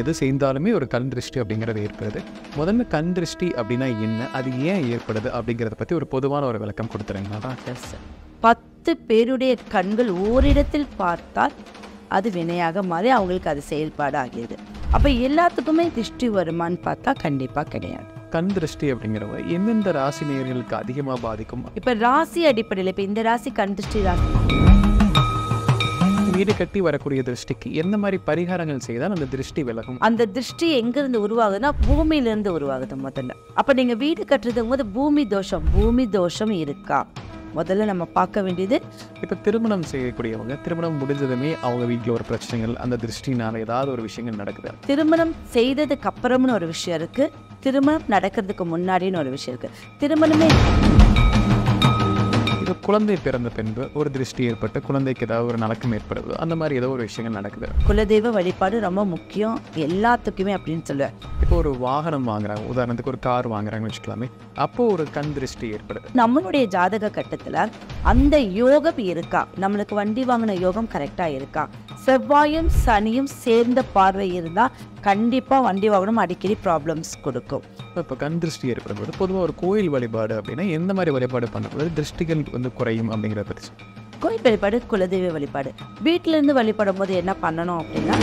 எது செய்தாலுமே ஒரு கண் திருஷ்டி அப்படிங்கிறது ஏற்படுது. முதல்ல கண் திருஷ்டி அப்படின்னா என்ன, அது ஏன் ஏற்படுது அப்படிங்கிறத பற்றி ஒரு பொதுவான ஒரு விளக்கம் கொடுத்துருங்களா? 10 பேருடைய கண்கள் ஓரிடத்தில் பார்த்தால் அது வினையாக மாறி அவங்களுக்கு அது செயல்பாடு ஆகியது. அப்போ எல்லாத்துக்குமே திருஷ்டி வருமானு பார்த்தா கண்டிப்பாக கிடையாது. கண் திருஷ்டி அப்படிங்கிறவங்க எந்தெந்த ராசி நேயர்களுக்கு அதிகமாக பாதிக்கும்? இப்போ ராசி அடிப்படையில் இப்போ இந்த ராசி கண் திருஷ்டி ராசி, வீடு கட்டி வரக்கூடிய திருஷ்டிக்கு எந்த மாதிரி பரிகாரங்கள் செய்தால் அந்த திருஷ்டி விலகும்? அந்த திருஷ்டி எங்கிருந்து உருவாகுதுன்னா பூமியிலிருந்து உருவாகுது முதல்ல. அப்போ நீங்கள் வீடு கட்டுறதுக்கும் போது பூமி தோஷம் இருக்கா முதல்ல நம்ம பார்க்க வேண்டியது. இப்போ திருமணம் செய்யக்கூடியவங்க திருமணம் முடிஞ்சதுமே அவங்க வீட்டில் ஒரு பிரச்சனைகள், அந்த திருஷ்டினால ஏதாவது ஒரு விஷயங்கள் நடக்குது. திருமணம் செய்ததுக்கு அப்புறம்னு ஒரு விஷயம் இருக்கு, திருமணம் நடக்கிறதுக்கு முன்னாடின்னு ஒரு விஷயம் இருக்கு. திருமணமே இப்போ குழந்தை பிறந்த பின்பு ஒரு திருஷ்டி ஏற்பட்டு குழந்தைக்கு ஏதாவது ஒரு நலக்கம் ஏற்படுது, அந்த மாதிரி ஏதோ ஒரு விஷயங்கள் நடக்குது. குலதெய்வ வழிபாடு ரொம்ப முக்கியம் எல்லாத்துக்குமே அப்படின்னு சொல்லுவேன். இப்போ ஒரு வாகனம் வாங்குறாங்க, உதாரணத்துக்கு ஒரு கார் வாங்குறாங்கன்னு வச்சுக்கலாமே, அப்போ ஒரு கண் திருஷ்டி ஏற்படுது. நம்மளுடைய ஜாதக கட்டத்தில் அந்த யோகம் இருக்கா, நம்மளுக்கு வண்டி வாங்கின யோகம் கரெக்டாக இருக்கா, செவ்வாயும் சனியும் சேர்ந்த பார்வை இருந்தால் கண்டிப்பாக வண்டி வாகனம் அடிக்கடி ப்ராப்ளம்ஸ் கொடுக்கும். இப்போ கண் திருஷ்டி ஏற்படும்போது பொதுவாக ஒரு கோயில் வழிபாடு அப்படின்னா எந்த மாதிரி வழிபாடு பண்ணும்போது திருஷ்டிகள் வந்து குறையும் அப்படிங்கிறத பற்றி? கோயில் வழிபாடு, குலதெய்வ வழிபாடு. வீட்டிலேருந்து வழிபடும் போது என்ன பண்ணணும் அப்படின்னா,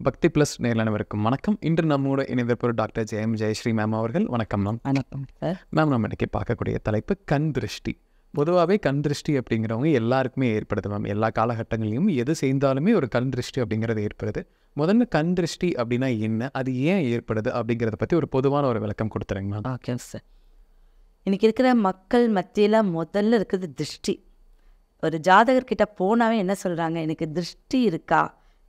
பக்தி பிளஸ் நேர்லனவருக்கும் வணக்கம். இன்று நம்மோட இணைந்திருப்பவர் டாக்டர் ஜெயஸ்ரீ மேம் அவர்கள். வணக்கம் மேம். வணக்கம் சார். மேம், நம்ம இன்னைக்கு பார்க்கக்கூடிய தலைப்பு கண் திருஷ்டி. பொதுவாகவே கண் திருஷ்டி அப்படிங்கிறவங்க எல்லாருக்குமே ஏற்படுது மேம். எல்லா காலகட்டங்களையும் எது செய்தாலுமே ஒரு கண் திருஷ்டி அப்படிங்கிறது ஏற்படுது. முதல்ல கண் திருஷ்டி அப்படின்னா என்ன, அது ஏன் ஏற்படுது அப்படிங்கிறத பற்றி ஒரு பொதுவான ஒரு விளக்கம் கொடுத்துருங்க மேம். Okay sir. இன்னைக்கு இருக்கிற மக்கள் மத்தியில் முதல்ல இருக்கிறது திருஷ்டி. ஒரு ஜாதகர்கிட்ட போனாவே என்ன சொல்கிறாங்க, எனக்கு திருஷ்டி இருக்கா,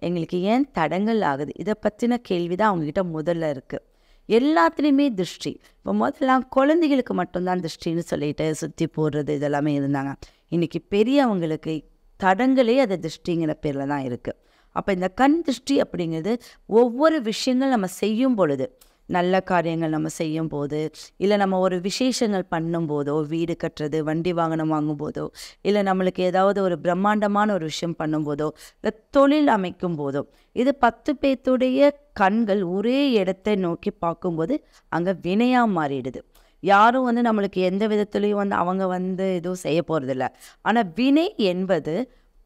எங்களுக்கு ஏன் தடங்கள் ஆகுது, இதை பற்றின கேள்வி தான் அவங்கக்கிட்ட முதல்ல இருக்குது. எல்லாத்துலேயுமே திருஷ்டி. இப்போ முதல்லாம் குழந்தைகளுக்கு மட்டும்தான் திருஷ்டின்னு சொல்லிட்டு சுற்றி போடுறது இதெல்லாமே இருந்தாங்க. இன்றைக்கி பெரியவங்களுக்கு தடங்களே அது திருஷ்டிங்கிற பேரில் தான் இருக்குது. அப்போ இந்த கண் திருஷ்டி அப்படிங்கிறது ஒவ்வொரு விஷயங்கள் நம்ம செய்யும் பொழுது, நல்ல காரியங்கள் நம்ம செய்யும் போது, இல்லை நம்ம ஒரு விசேஷங்கள் பண்ணும்போதோ, வீடு கட்டுறது, வண்டி வாகனம் வாங்கும்போதோ, இல்லை நம்மளுக்கு ஏதாவது ஒரு பிரம்மாண்டமான ஒரு விஷயம் பண்ணும்போதோ, இல்லை தொழில் அமைக்கும் போதோ, இது 10 பேர்த்துடைய கண்கள் ஒரே இடத்தை நோக்கி பார்க்கும்போது அங்கே வினையாக மாறிடுது. யாரும் நம்மளுக்கு எந்த விதத்துலேயும் அவங்க எதுவும் செய்ய போகிறதில்ல. ஆனால் வினை என்பது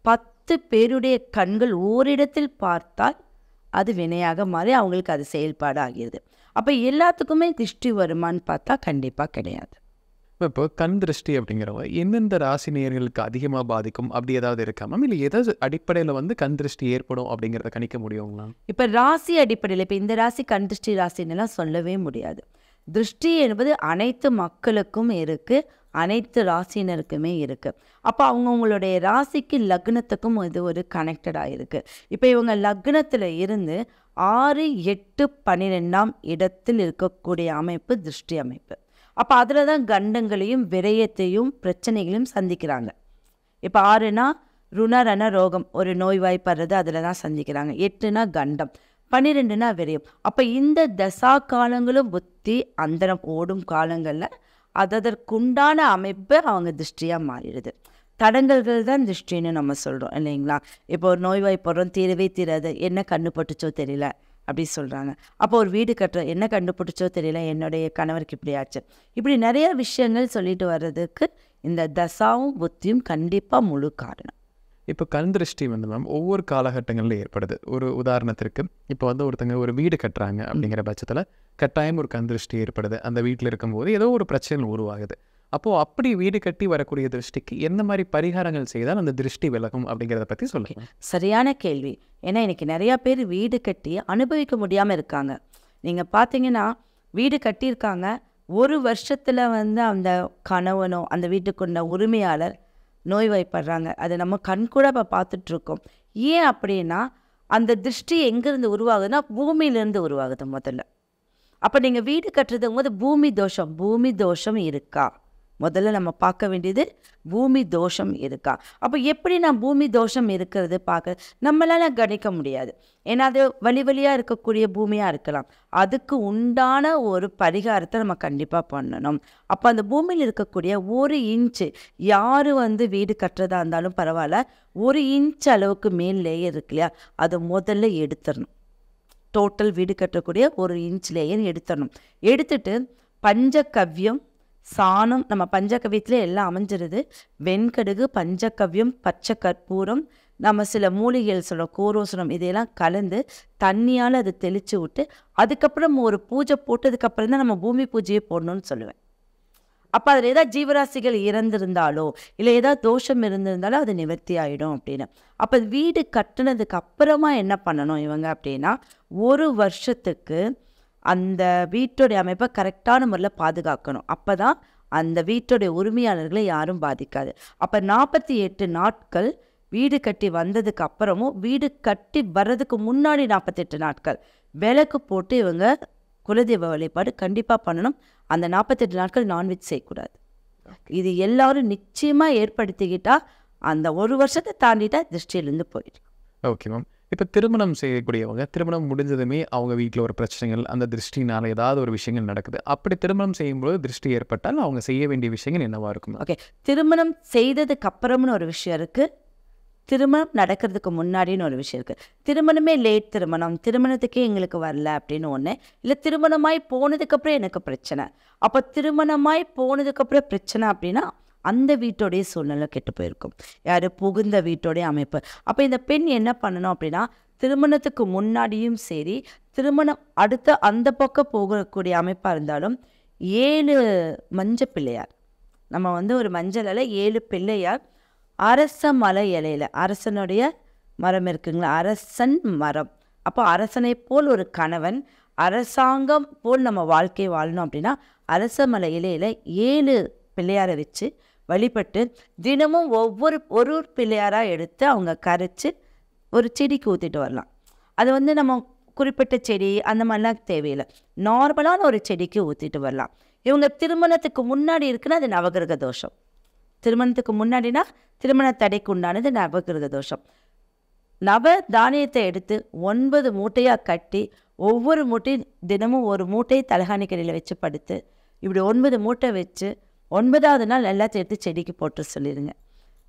10 பேருடைய கண்கள் ஓரிடத்தில் பார்த்தால் அது வினையாக மாறி அவங்களுக்கு அது செயல்பாடு ஆகிறது. அப்போ எல்லாத்துக்குமே திருஷ்டி வருமானு பார்த்தா கண்டிப்பாக கிடையாது. இப்போ கண் திருஷ்டி அப்படிங்கிறவங்க எந்தெந்த ராசி நேயர்களுக்கு அதிகமாக பாதிக்கும் அப்படி ஏதாவது இருக்கா மேம்? இல்லை ஏதாவது அடிப்படையில் கண் திருஷ்டி ஏற்படும் அப்படிங்கிறத கணிக்க முடியுங்களா? இப்போ ராசி அடிப்படையில் இப்போ இந்த ராசி கண் திருஷ்டி ராசின்னெல்லாம் சொல்லவே முடியாது. திருஷ்டி என்பது அனைத்து மக்களுக்கும் இருக்குது, அனைத்து ராசினருக்குமே இருக்குது. அப்போ அவங்கவுங்களுடைய ராசிக்கு லக்னத்துக்கும் இது ஒரு கனெக்டடாக இருக்குது. இப்போ இவங்க லக்னத்தில் இருந்து 6, 8, 12ஆம் இடத்தில் இருக்கக்கூடிய அமைப்பு திருஷ்டி அமைப்பு. அப்போ அதில் தான் கண்டங்களையும் விரயத்தையும் பிரச்சனைகளையும் சந்திக்கிறாங்க. இப்போ 6னா ருணரண ரோகம், ஒரு நோய்வாய்ப்படுறது, அதில் தான் சந்திக்கிறாங்க. 8னா கண்டம், 12னா விரயம். அப்போ இந்த தசா காலங்களும் புத்தி அந்தரம் ஓடும் காலங்களில் அதற்குண்டான அமைப்பு அவங்க திருஷ்டியாக மாறிடுது. தடங்கல்கள் தான் திருஷ்டின்னு நம்ம சொல்கிறோம் இல்லைங்களா? இப்போ ஒரு நோய்வாய்ப்படுறோம், தீரவே தீராது, என்ன கண்டுபட்டுச்சோ தெரியல அப்படி சொல்கிறாங்க. அப்போ ஒரு வீடு கட்டுறோம், என்ன கண்டுபிடிச்சோ தெரியல, என்னுடைய கணவருக்கு இப்படி ஆச்சு. இப்படி நிறைய விஷயங்கள் சொல்லிட்டு வர்றதுக்கு இந்த தசாவும் புத்தியும் கண்டிப்பாக முழு காரணம். இப்போ கண் திருஷ்டி மேம் ஒவ்வொரு காலகட்டங்களில் ஏற்படுது. ஒரு உதாரணத்திற்கு இப்போ ஒருத்தங்க ஒரு வீடு கட்டுறாங்க அப்படிங்கிற பட்சத்தில் கட்டாயம் ஒரு கண் திருஷ்டி ஏற்படுது. அந்த வீட்டில் இருக்கும்போது ஏதோ ஒரு பிரச்சனை உருவாகுது. அப்போது அப்படி வீடு கட்டி வரக்கூடிய திருஷ்டிக்கு எந்த மாதிரி பரிகாரங்கள் செய்தால் அந்த திருஷ்டி விலகும் அப்படிங்கிறத பற்றி சொல்லுங்கள். சரியான கேள்வி. ஏன்னா இன்றைக்கி நிறையா பேர் வீடு கட்டி அனுபவிக்க முடியாமல் இருக்காங்க. நீங்கள் பார்த்தீங்கன்னா வீடு கட்டியிருக்காங்க, ஒரு வருஷத்தில் அந்த கணவனோ அந்த வீட்டுக்குள்ள உரிமையாளர் நோய்வாய்ப்படுறாங்க. அதை நம்ம கண்கூட இப்போ பார்த்துட்ருக்கோம். ஏன் அப்படின்னா அந்த திருஷ்டி எங்கேருந்து உருவாகுதுன்னா பூமியிலேருந்து உருவாகுது முதல்ல. அப்போ நீங்கள் வீடு கட்டுறதுங்கும் போது பூமி தோஷம் இருக்கா முதல்ல நம்ம பார்க்க வேண்டியது பூமி தோஷம் இருக்கா. அப்போ எப்படி நான் பூமி தோஷம் இருக்கிறது பார்க்க நம்மளால கணிக்க முடியாது. ஏன்னா அது வழியாக இருக்கக்கூடிய பூமியாக இருக்கலாம். அதுக்கு உண்டான ஒரு பரிகாரத்தை நம்ம கண்டிப்பாக பண்ணணும். அப்போ அந்த பூமியில் இருக்கக்கூடிய 1 இன்ச்சு யார் வீடு கட்டுறதா இருந்தாலும் பரவாயில்ல, 1 இன்ச் அளவுக்கு மேல் லேயர் இருக்கு இல்லையா, அதை முதல்ல எடுத்துடணும். டோட்டல் வீடு கட்டக்கூடிய 1 இன்ச் லேயர் எடுத்துடணும். எடுத்துட்டு பஞ்சகவ்யம், சாணம், நம்ம பஞ்சகவ்யத்திலே எல்லாம் அமைஞ்சிருது. வெண்கடுகு, பஞ்சகவ்யம், பச்சை கற்பூரம், நம்ம சில மூலிகைகள் சொல்கிறோம், கோரோசனம், இதையெல்லாம் கலந்து தண்ணியால் அதை தெளித்து விட்டு அதுக்கப்புறம் ஒரு பூஜை போட்டதுக்கப்புறம் தான் நம்ம பூமி பூஜையை போடணும்னு சொல்லுவேன். அப்போ அதில் ஏதாவது ஜீவராசிகள் இறந்திருந்தாலோ இல்லை ஏதாவது தோஷம் இருந்திருந்தாலோ அது நிவர்த்தி ஆகிடும் அப்படின்னு. அப்போ வீடு கட்டினதுக்கு அப்புறமா என்ன பண்ணணும் இவங்க அப்படின்னா, 1 வருஷத்துக்கு அந்த வீட்டுடைய அமைப்பை கரெக்டான முறையில் பாதுகாக்கணும். அப்போ தான் அந்த வீட்டுடைய உரிமையாளர்களை யாரும் பாதிக்காது. அப்போ 48 நாட்கள் வீடு கட்டி வந்ததுக்கு அப்புறமும் வீடு கட்டி வர்றதுக்கு முன்னாடி 48 நாட்கள் விளக்கு போட்டு இவங்க குலதெய்வ வழிபாடு கண்டிப்பாக பண்ணணும். அந்த 48 நாட்கள் நான்வெஜ் செய்யக்கூடாது. இது எல்லாரும் நிச்சயமாக ஏற்படுத்திக்கிட்டா அந்த 1 வருஷத்தை தாண்டிட்டா திருஷ்டியிலேருந்து போயிடும். Okay ma'am. இப்போ திருமணம் செய்யக்கூடியவங்க திருமணம் முடிஞ்சதுமே அவங்க வீட்டில் ஒரு பிரச்சனைகள், அந்த திருஷ்டினால ஏதாவது ஒரு விஷயங்கள் நடக்குது. அப்படி திருமணம் செய்யும்போது திருஷ்டி ஏற்பட்டால் அவங்க செய்ய வேண்டிய விஷயங்கள் என்னவா இருக்கும்? ஓகே, திருமணம் செய்ததுக்கு அப்புறம்னு ஒரு விஷயம் இருக்குது, திருமணம் நடக்கிறதுக்கு முன்னாடின்னு ஒரு விஷயம் இருக்குது. திருமணமே லேட் திருமணம், திருமணத்துக்கே எங்களுக்கு வரல அப்படின்னு ஒன்று, இல்லை திருமணமாய் போனதுக்கப்புறம் எனக்கு பிரச்சனை. அப்போ திருமணமாய் போனதுக்கப்புறம் பிரச்சனை அப்படின்னா அந்த வீட்டோடைய சூழ்நிலை கெட்டு போயிருக்கும். யார் புகுந்த வீட்டோடைய அமைப்பு. அப்போ இந்த பெண் என்ன பண்ணணும் அப்படின்னா, திருமணத்துக்கு முன்னாடியும் சரி, திருமணம் அடுத்த அந்த பக்கம் போகக்கூடிய அமைப்பாக இருந்தாலும் 7 மஞ்சள் பிள்ளையார், நம்ம ஒரு மஞ்சள் இலை 7 பிள்ளையார், அரச மலை இலையில், அரசனுடைய மரம் இருக்குங்களா, அரசன் மரம். அப்போ அரசனை போல் ஒரு கணவன், அரசாங்கம் போல் நம்ம வாழ்க்கை வாழணும் அப்படின்னா அரச மலை இலையில் 7 பிள்ளையாரை வச்சு வழிபட்டு தினமும் ஒரு பிள்ளையாராக எடுத்து அவங்க கரைச்சி ஒரு செடிக்கு ஊற்றிட்டு வரலாம். அது நம்ம குறிப்பிட்ட செடி அந்த மாதிரிலாம் தேவையில்லை, நார்மலான ஒரு செடிக்கு ஊற்றிட்டு வரலாம். இவங்க திருமணத்துக்கு முன்னாடி இருக்குன்னா அது நவகிரக தோஷம். திருமணத்துக்கு முன்னாடினா திருமண தடைக்கு உண்டானது நவகிரக தோஷம். நவ தானியத்தை எடுத்து 9 மூட்டையாக கட்டி ஒவ்வொரு மூட்டையும் தினமும் ஒரு மூட்டையை தலகாணிக்கடியில் வச்சு படுத்து இப்படி 9 மூட்டை வச்சு 9வது நாள் எல்லாத்தையும் எடுத்து செடிக்கு போட்டு சொல்லிடுங்க.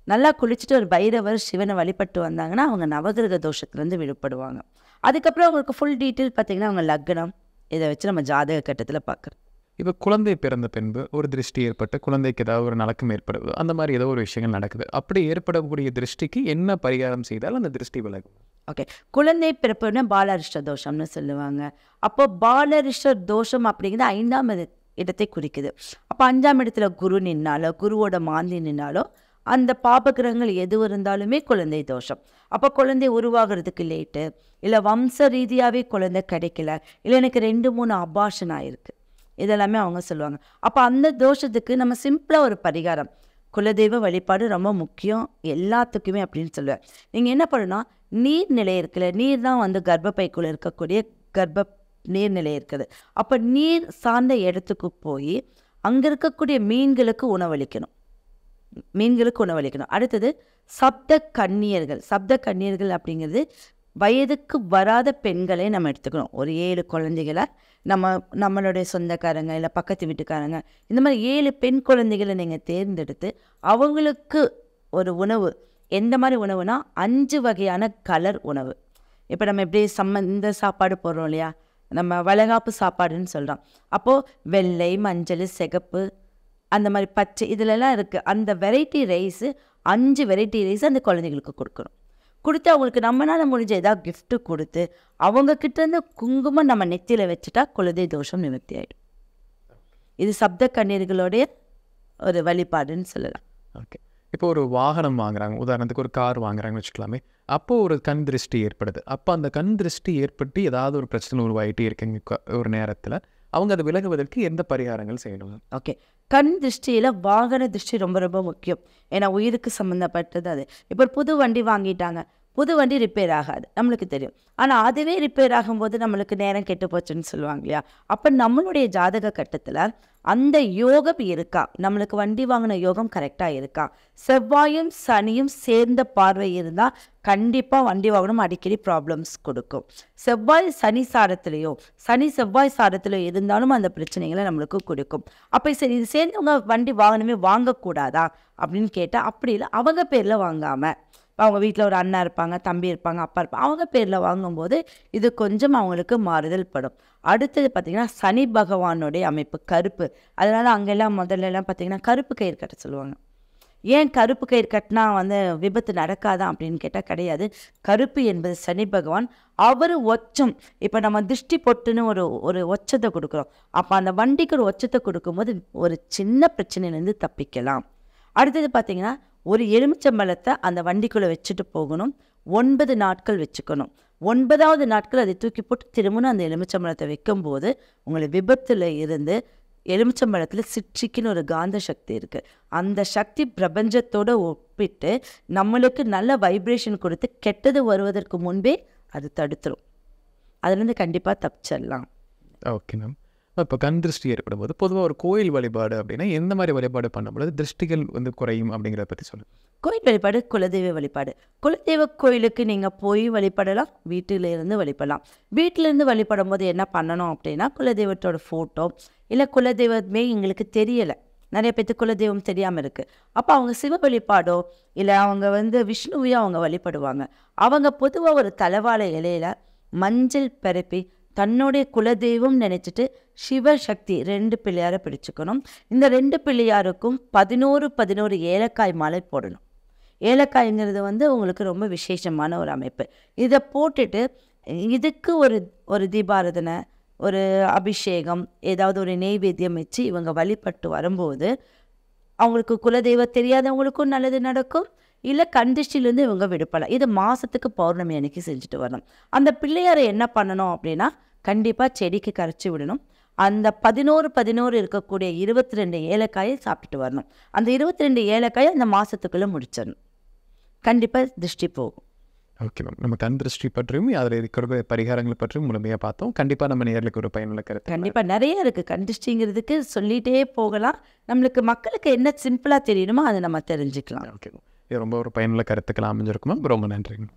நல்லா குளிச்சுட்டு ஒரு பைரவர் சிவனை வழிபட்டு வந்தாங்கன்னா அவங்க நவகிரக தோஷத்துலேருந்து விடுபடுவாங்க. அதுக்கப்புறம் அவங்களுக்கு ஃபுல் டீட்டெயில் பார்த்திங்கன்னா அவங்க லக்னம் இதை வச்சு நம்ம ஜாதக கட்டத்தில் பார்க்குறோம். இப்போ குழந்தை பிறந்த பின்பு ஒரு திருஷ்டி ஏற்பட்டு குழந்தைக்கு ஏதாவது ஒரு நலக்கம் ஏற்படுது, அந்த மாதிரி ஏதோ ஒரு விஷயங்கள் நடக்குது. அப்படி ஏற்படக்கூடிய திருஷ்டிக்கு என்ன பரிகாரம் செய்தால் அந்த திருஷ்டி விலகும்? ஓகே, குழந்தை பிறப்புன்னா பாலரிஷ்ட தோஷம்னு சொல்லுவாங்க. அப்போ பாலரிஷ்ட தோஷம் அப்படிங்கிறது 5ஆம் இடத்தை குறிக்குது. அப்போ 5ஆம் இடத்துல குரு நின்னாலோ குருவோட மாந்தி நின்னாலோ அந்த பாபகிரகங்கள் எது இருந்தாலுமே குழந்தை தோஷம். அப்போ குழந்தை உருவாகிறதுக்கு லேட்டு, இல்லை வம்ச ரீதியாகவே குழந்தை கிடைக்கல, இல்லை எனக்கு 2-3 அபார்ஷன் ஆயிருக்கு, இதெல்லாமே அவங்க சொல்லுவாங்க. அப்போ அந்த தோஷத்துக்கு நம்ம சிம்பிளாக ஒரு பரிகாரம், குலதெய்வ வழிபாடு ரொம்ப முக்கியம் எல்லாத்துக்குமே அப்படின்னு சொல்லுவேன். நீங்கள் என்ன பண்ணணும்னா, நீர்நிலை இருக்குல்ல, நீர் தான் கர்ப்பப்பைக்குள்ளே இருக்கக்கூடிய நீர்நிலை இருக்குது. அப்போ நீர் சார்ந்த இடத்துக்கு போய் அங்கே இருக்கக்கூடிய மீன்களுக்கு உணவளிக்கணும். அடுத்தது சப்த கன்னியர்கள் அப்படிங்கிறது வயதுக்கு வராத பெண்களை நம்ம எடுத்துக்கணும். ஒரு 7 குழந்தைகளை நம்மளுடைய சொந்தக்காரங்க இல்லை பக்கத்து வீட்டுக்காரங்க இந்த மாதிரி 7 பெண் குழந்தைகளை நீங்கள் தேர்ந்தெடுத்து அவங்களுக்கு ஒரு உணவு, எந்த மாதிரி உணவுனா 5 வகையான கலர் உணவு. இப்போ நம்ம எப்படி இந்த சாப்பாடு போடுறோம் இல்லையா, நம்ம வளகாப்பு சாப்பாடுன்னு சொல்கிறோம். அப்போது வெள்ளை, மஞ்சள், சிகப்பு, அந்த மாதிரி பச்சை இதிலெல்லாம் இருக்குது. அந்த வெரைட்டி ரைஸு 5 வெரைட்டி ரைஸ் அந்த குழந்தைகளுக்கு கொடுத்து அவங்களுக்கு நம்மளால் முடிஞ்ச ஏதாவது கிஃப்ட்டு கொடுத்து அவங்கக்கிட்டேருந்து குங்குமம் நம்ம நெத்தியில் வச்சுட்டா குலதெய்வ தோஷம் நிவர்த்தி ஆகிடும். இது சப்த கண்ணீர்களுடைய ஒரு வழிபாடுன்னு சொல்லலாம். ஓகே, இப்போ ஒரு வாகனம் வாங்குறாங்க, உதாரணத்துக்கு ஒரு கார் வாங்குறாங்கன்னு வச்சுக்கலாமே. அப்போது ஒரு கண் திருஷ்டி ஏற்படுது. அப்போ அந்த கண் திருஷ்டி ஏற்பட்டு ஏதாவது ஒரு பிரச்சனை உருவாகிட்டே இருக்குங்க ஒரு நேரத்தில், அவங்க அதை விலகுவதற்கு எந்த பரிகாரங்கள் செய்யணும்? ஓகே, கண் திருஷ்டியில் வாகன திருஷ்டி ரொம்ப ரொம்ப முக்கியம். ஏன்னா உயிருக்கு சம்மந்தப்பட்டது அது. இப்போ ஒரு புது வண்டி வாங்கிட்டாங்க, புது வண்டி ரிப்பேர் ஆகாது, நம்மளுக்கு தெரியும். ஆனால் அதுவே ரிப்பேர் ஆகும்போது நம்மளுக்கு நேரம் கெட்டு போச்சுன்னு சொல்லுவாங்க இல்லையா? அப்போ நம்மளுடைய ஜாதக கட்டத்தில் அந்த யோகம் இருக்கா, நம்மளுக்கு வண்டி வாங்கின யோகம் கரெக்டாக இருக்கா, செவ்வாயும் சனியும் சேர்ந்த பார்வை இருந்தால் கண்டிப்பாக வண்டி வாங்கணும் அடிக்கடி ப்ராப்ளம்ஸ் கொடுக்கும். செவ்வாய் சனி சாரத்துலேயோ சனி செவ்வாய் சாரத்துலையோ இருந்தாலும் அந்த பிரச்சனைகளை நம்மளுக்கு கொடுக்கும். அப்போ சரி இது சேர்ந்தவங்க வண்டி வாங்கணுமே வாங்கக்கூடாதா அப்படின்னு கேட்டால் அப்படி இல்லை. அவங்க பேரில் வாங்காமல் அவங்க வீட்டில் ஒரு அண்ணா இருப்பாங்க, தம்பி இருப்பாங்க, அப்பா இருப்பாங்க, அவங்க பேரில் வாங்கும்போது இது கொஞ்சம் அவங்களுக்கு மாறுதல் படும். அடுத்தது பார்த்திங்கன்னா சனி பகவானுடைய அமைப்பு கருப்பு. அதனால் அங்கெல்லாம் முதல்லலாம் பார்த்திங்கன்னா கருப்பு கயிறு கட்ட சொல்லுவாங்க. ஏன் கருப்பு கயிறு கட்டினா விபத்து நடக்காதான் அப்படின்னு கேட்டால் கிடையாது. கருப்பு என்பது சனி பகவான், அவர் ஒச்சம். இப்போ நம்ம திருஷ்டி பொட்டுன்னு ஒரு ஒச்சத்தை கொடுக்குறோம். அப்போ அந்த வண்டிக்கு ஒரு ஒச்சத்தை கொடுக்கும்போது ஒரு சின்ன பிரச்சனையிலேருந்து தப்பிக்கலாம். அடுத்தது பார்த்திங்கன்னா ஒரு எலுமிச்சம்பழத்தை அந்த வண்டிக்குள்ளே வச்சுட்டு போகணும். 9 நாட்கள் வச்சுக்கணும். 9வது நாட்கள் அதை தூக்கி போட்டு திரும்பணும் அந்த எலுமிச்சம்பழத்தை வைக்கும்போது உங்களை விபத்தில் இருந்து எலுமிச்சம்பழத்தில் சிட்ரிக்குன்னு ஒரு காந்த சக்தி இருக்குது. அந்த சக்தி பிரபஞ்சத்தோடு ஒப்பிட்டு நம்மளுக்கு நல்ல வைப்ரேஷன் கொடுத்து கெட்டது வருவதற்கு முன்பே அது தடுத்துரும். அதுலேருந்து கண்டிப்பாக தப்பிச்சிடலாம். Okay ma'am. இப்போ கண் திருஷ்டி ஏற்படும் போது பொதுவாக ஒரு கோயில் வழிபாடு அப்படின்னா எந்த மாதிரி வழிபாடு பண்ணும்போது திருஷ்டிகள் குறையும் அப்படிங்கிறத பற்றி சொல்லுங்கள். கோயில் வழிபாடு, குலதெய்வ வழிபாடு. குலதெய்வ கோயிலுக்கு நீங்கள் போய் வழிபடலாம், வீட்டிலேருந்து வழிபடலாம். வீட்டிலேருந்து வழிபடும் போது என்ன பண்ணணும் அப்படின்னா குலதெய்வத்தோட ஃபோட்டோ இல்லை குலதெய்வமே எங்களுக்கு தெரியலை, நிறைய பேர்த்துக்கு குலதெய்வம் தெரியாமல் இருக்குது. அப்போ அவங்க சிவ வழிபாடோ இல்லை அவங்க விஷ்ணுவையோ அவங்க வழிபடுவாங்க. அவங்க பொதுவாக ஒரு தலவாழை இலையில் மஞ்சள் பரப்பி தன்னுடைய குலதெய்வம் நினச்சிட்டு சிவசக்தி 2 பிள்ளையாரை பிடிச்சிக்கணும். இந்த 2 பிள்ளையாருக்கும் 11 ஏலக்காய் மாலை போடணும். ஏலக்காய்ங்கிறது உங்களுக்கு ரொம்ப விசேஷமான ஒரு அமைப்பு. இதை போட்டுட்டு இதுக்கு ஒரு தீபாராதனை, ஒரு அபிஷேகம், ஏதாவது ஒரு நெய்வேத்தியம் வச்சு இவங்க வழிபட்டு வரும்போது அவங்களுக்கு குலதெய்வம் தெரியாதவங்களுக்கும் நல்லது நடக்கும், இல்லை கண்டிஷ்டிலேருந்து இவங்க விடுப்பலாம். இது மாதத்துக்கு பௌர்ணமி அன்னைக்கு செஞ்சுட்டு வரணும். அந்த பிள்ளையாரை என்ன பண்ணணும் அப்படின்னா கண்டிப்பாக செடிக்கு கரைச்சி விடணும். அந்த 11 இருக்கக்கூடிய 22 ஏலக்காயை சாப்பிட்டுட்டு வரணும். அந்த 22 ஏலக்காயை அந்த மாதத்துக்குள்ளே முடிச்சிடணும். கண்டிப்பாக திருஷ்டி போகும். Okay ma'am. நம்ம கண் திருஷ்டி பற்றியும் அதில் இருக்கிற பரிகாரங்களை பற்றியும் முழுமையாக பார்த்தோம். கண்டிப்பாக நம்ம நேர்களுக்கு ஒரு பயனுள்ள கருத்து. கண்டிப்பாக நிறைய இருக்குது. கண் திருஷ்டிங்கிறதுக்கு சொல்லிகிட்டே போகலாம். நம்மளுக்கு மக்களுக்கு என்ன சிம்பிளாக தெரியணுமோ அதை நம்ம தெரிஞ்சுக்கலாம். ஓகே, இது ரொம்ப ஒரு பயனுள்ள கருத்துக்கள் அமைஞ்சிருக்கும் மேம். ரொம்ப நன்றிங்க.